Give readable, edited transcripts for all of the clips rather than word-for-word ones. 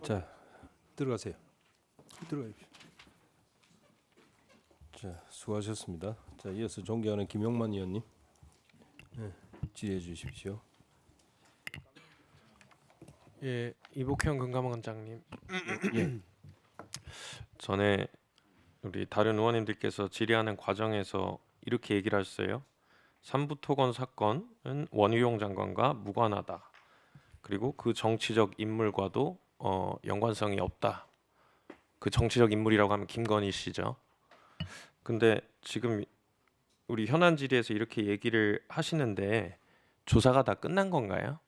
자, 들어가세요. 들어가십시오. 자, 수고하셨습니다. 자, 이어서 존경하는 김용만 의원님, 질의해 주십시오. 예, 이복현 금감원장님. 예. 전에 우리 다른 의원님들께서 질의하는 과정에서 이렇게 얘기를 하셨어요. 삼부토건 사건은 원희룡 장관과 무관하다. 그리고 그 정치적 인물과도 연관성이 없다. 그 정치적 인물이라고 하면 김건희 씨죠. 근데 지금 우리 현안 질의에서 이렇게 얘기를 하시는데 조사가 다 끝난 건가요?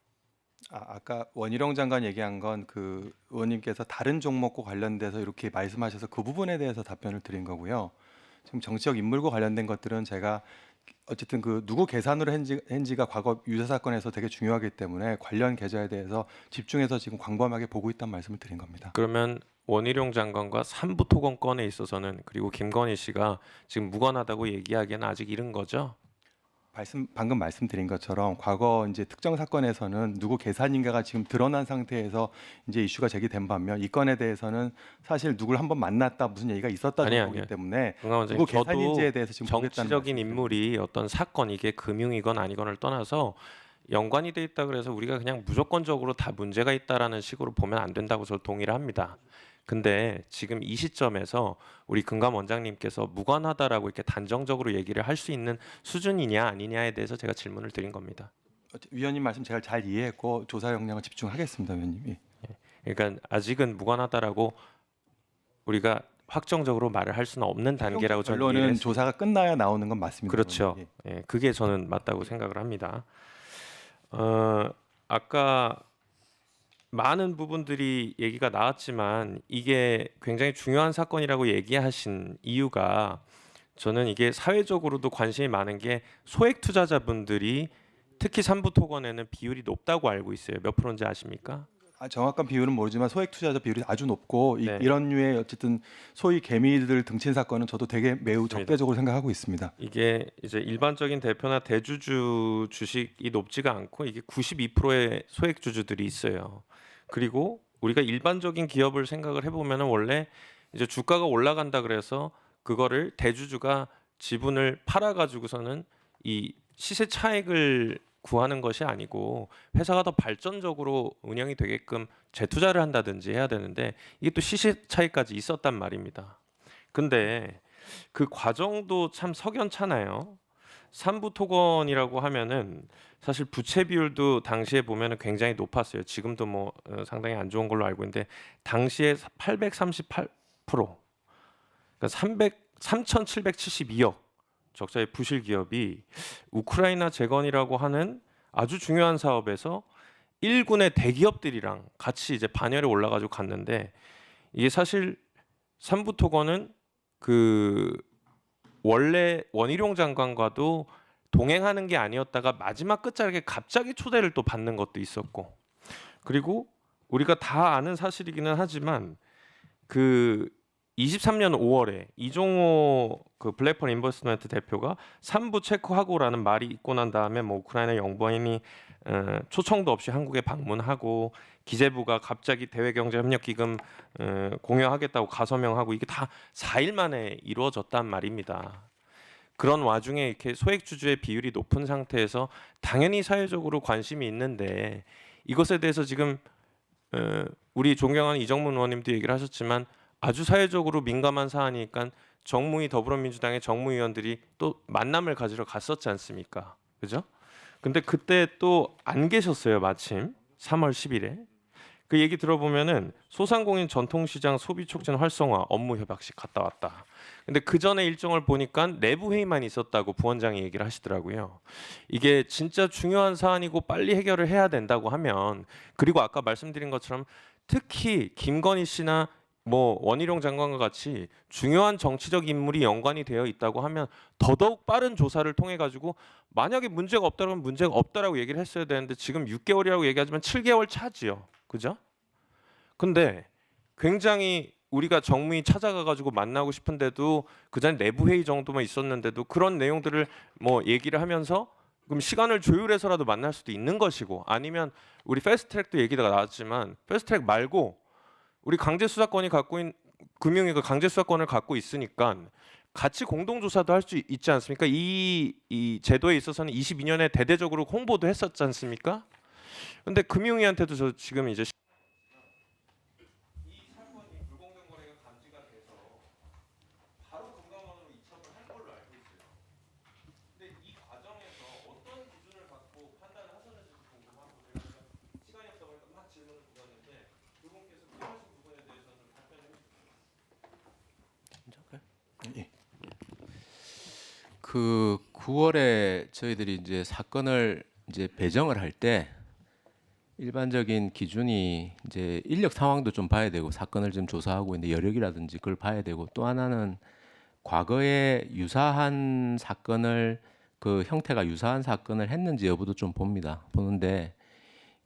아까 원희룡 장관 얘기한 건 그 의원님께서 다른 종목과 관련돼서 이렇게 말씀하셔서 그 부분에 대해서 답변을 드린 거고요. 지금 정치적 인물과 관련된 것들은 제가 어쨌든 그 누구 계산으로 한지가 과거 유사 사건에서 되게 중요하기 때문에 관련 계좌에 대해서 집중해서 지금 광범하게 보고 있다는 말씀을 드린 겁니다. 그러면 원희룡 장관과 삼부토건 건에 있어서는 그리고 김건희 씨가 지금 무관하다고 얘기하기에는 아직 이른 거죠? 방금 말씀드린 것처럼 과거 이제 특정 사건에서는 누구 계산인가가 지금 드러난 상태에서 이제 이슈가 제기된 반면 이 건에 대해서는 사실 누굴 한번 만났다 무슨 얘기가 있었다는 거기 때문에 금감원장님, 누구 계산인지에 대해서 지금 정치적인 인물이 어떤 사건 이게 금융이건 아니건을 떠나서 연관이 돼 있다 그래서 우리가 그냥 무조건적으로 다 문제가 있다라는 식으로 보면 안 된다고 저 동의를 합니다. 근데 지금 이 시점에서 우리 금감원장님께서 무관하다라고 이렇게 단정적으로 얘기를 할 수 있는 수준이냐 아니냐에 대해서 제가 질문을 드린 겁니다. 위원님 말씀 제가 잘 이해했고 조사 역량을 집중하겠습니다, 위원님. 예. 그러니까 아직은 무관하다라고 우리가 확정적으로 말을 할 수는 없는 단계라고 저는 이해를 결론은 했습니다. 조사가 끝나야 나오는 건 맞습니다. 그렇죠. 의원님. 예, 그게 저는 맞다고 생각을 합니다. 아까 많은 부분들이 얘기가 나왔지만 이게 굉장히 중요한 사건이라고 얘기하신 이유가 저는 이게 사회적으로도 관심이 많은 게 소액 투자자분들이 특히 삼부토건에는 비율이 높다고 알고 있어요. 몇 프로인지 아십니까? 정확한 비율은 모르지만 소액 투자자 비율이 아주 높고 네. 이런 류의 어쨌든 소위 개미들 등친 사건은 저도 되게 매우 적대적으로 생각하고 있습니다. 이게 이제 일반적인 대표나 대주주 주식이 높지가 않고 이게 92%의 소액 주주들이 있어요. 그리고 우리가 일반적인 기업을 생각을 해보면 원래 이제 주가가 올라간다 그래서 그거를 대주주가 지분을 팔아가지고서는 이 시세 차익을 구하는 것이 아니고 회사가 더 발전적으로 운영이 되게끔 재투자를 한다든지 해야 되는데 이게 또 시세 차익까지 있었단 말입니다. 근데 그 과정도 참 석연찮아요. 삼부토건이라고 하면은 사실 부채 비율도 당시에 보면은 굉장히 높았어요. 지금도 뭐 상당히 안 좋은 걸로 알고 있는데 당시에 838%, 그러니까 3,772억 적자의 부실 기업이 우크라이나 재건이라고 하는 아주 중요한 사업에서 일군의 대기업들이랑 같이 이제 반열에 올라가지고 갔는데 이게 사실 삼부토건은 그 원래 원희룡 장관과도 동행하는 게 아니었다가 마지막 끝자락에 갑자기 초대를 또 받는 것도 있었고 그리고 우리가 다 아는 사실이기는 하지만 그 23년 5월에 이종호 그 블랙펄 인버스트먼트 대표가 3부 체크하고라는 말이 있고 난 다음에 뭐 우크라이나 영부인이 초청도 없이 한국에 방문하고 기재부가 갑자기 대외경제협력기금 공여하겠다고 가서명하고 이게 다 4일 만에 이루어졌단 말입니다. 그런 와중에 이렇게 소액 주주의 비율이 높은 상태에서 당연히 사회적으로 관심이 있는데 이것에 대해서 지금 우리 존경하는 이정문 의원님도 얘기를 하셨지만 아주 사회적으로 민감한 사안이니까 정무위 더불어민주당의 정무위원들이 또 만남을 가지러 갔었지 않습니까? 그죠? 근데 그때 또 안 계셨어요. 마침 3월 10일에 그 얘기 들어보면은 소상공인 전통시장 소비 촉진 활성화 업무 협약식 갔다 왔다. 근데 그 전에 일정을 보니까 내부 회의만 있었다고 부원장이 얘기를 하시더라고요. 이게 진짜 중요한 사안이고 빨리 해결을 해야 된다고 하면 그리고 아까 말씀드린 것처럼 특히 김건희 씨나 뭐 원희룡 장관과 같이 중요한 정치적 인물이 연관이 되어 있다고 하면 더더욱 빠른 조사를 통해 가지고 만약에 문제가 없다면 문제가 없다라고 얘기를 했어야 되는데 지금 6개월이라고 얘기하지만 7개월 차지요. 그죠? 근데 굉장히 우리가 정무위 찾아가 가지고 만나고 싶은데도 그전 내부 회의 정도만 있었는데도 그런 내용들을 뭐 얘기를 하면서 그럼 시간을 조율해서라도 만날 수도 있는 것이고 아니면 우리 패스트트랙도 얘기가 나왔지만 패스트트랙 말고 우리 강제 수사권이 갖고 있는 금융위 그 강제 수사권을 갖고 있으니까 같이 공동 조사도 할 수 있지 않습니까? 이 제도에 있어서는 22년에 대대적으로 홍보도 했었지 않습니까? 근데 금융위한테도 저 지금 이제 이 사건이 불공정 거래가 감지가 돼서 바로 금감원으로 이첩을 한 걸로 알고 있어요. 근데 이 과정에서 어떤 기준을 갖고 판단을 하셨는지 궁금하고 제가 시간이 없다 보니까 막 질문을 드렸는데 두 분께서 필요하신 부분에 대해서는 답변해 주세요. 그 9월에 저희들이 이제 사건을 이제 배정을 할 때 일반적인 기준이 이제 인력 상황도 좀 봐야 되고 사건을 좀 조사하고 있는데 여력이라든지 그걸 봐야 되고 또 하나는 과거에 유사한 사건을 그 형태가 유사한 사건을 했는지 여부도 좀 봅니다. 보는데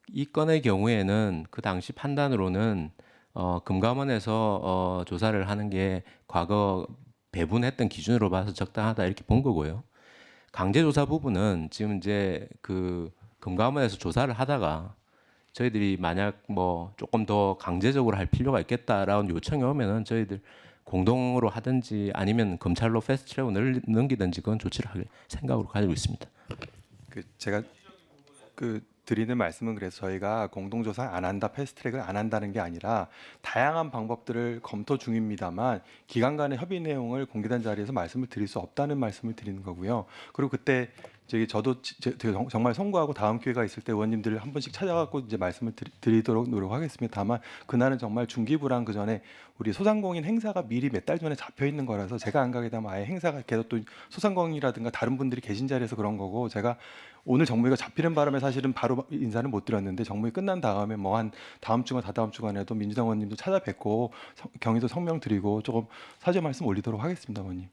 이 건의 경우에는 그 당시 판단으로는 금감원에서 조사를 하는 게 과거 배분했던 기준으로 봐서 적당하다 이렇게 본 거고요. 강제조사 부분은 지금 이제 그 금감원에서 조사를 하다가 저희들이 만약 뭐 조금 더 강제적으로 할 필요가 있겠다라는 요청이 오면은 저희들 공동으로 하든지 아니면 검찰로 패스트트랙으로 넘기든지 그건 조치를 할 생각으로 가지고 있습니다. 제가 드리는 말씀은 그래서 저희가 공동조사 안 한다, 패스트트랙을 안 한다는 게 아니라 다양한 방법들을 검토 중입니다만 기관 간의 협의 내용을 공개된 자리에서 말씀을 드릴 수 없다는 말씀을 드리는 거고요. 그리고 그때 저도 정말 송구하고 다음 기회가 있을 때 의원님들 한 번씩 찾아갖고 이제 말씀을 드리도록 노력하겠습니다. 다만 그날은 정말 중기부랑 그 전에 우리 소상공인 행사가 미리 몇 달 전에 잡혀 있는 거라서 제가 안 가게 되면 아예 행사가 계속 또 소상공인이라든가 다른 분들이 계신 자리에서 그런 거고 제가 오늘 정무위가 잡히는 바람에 사실은 바로 인사는 못 드렸는데 정무위 끝난 다음에 뭐 한 다음 주간 다다음 주간에도 민주당 의원님도 찾아뵙고 경위도 성명 드리고 조금 사죄 말씀 올리도록 하겠습니다, 의원님.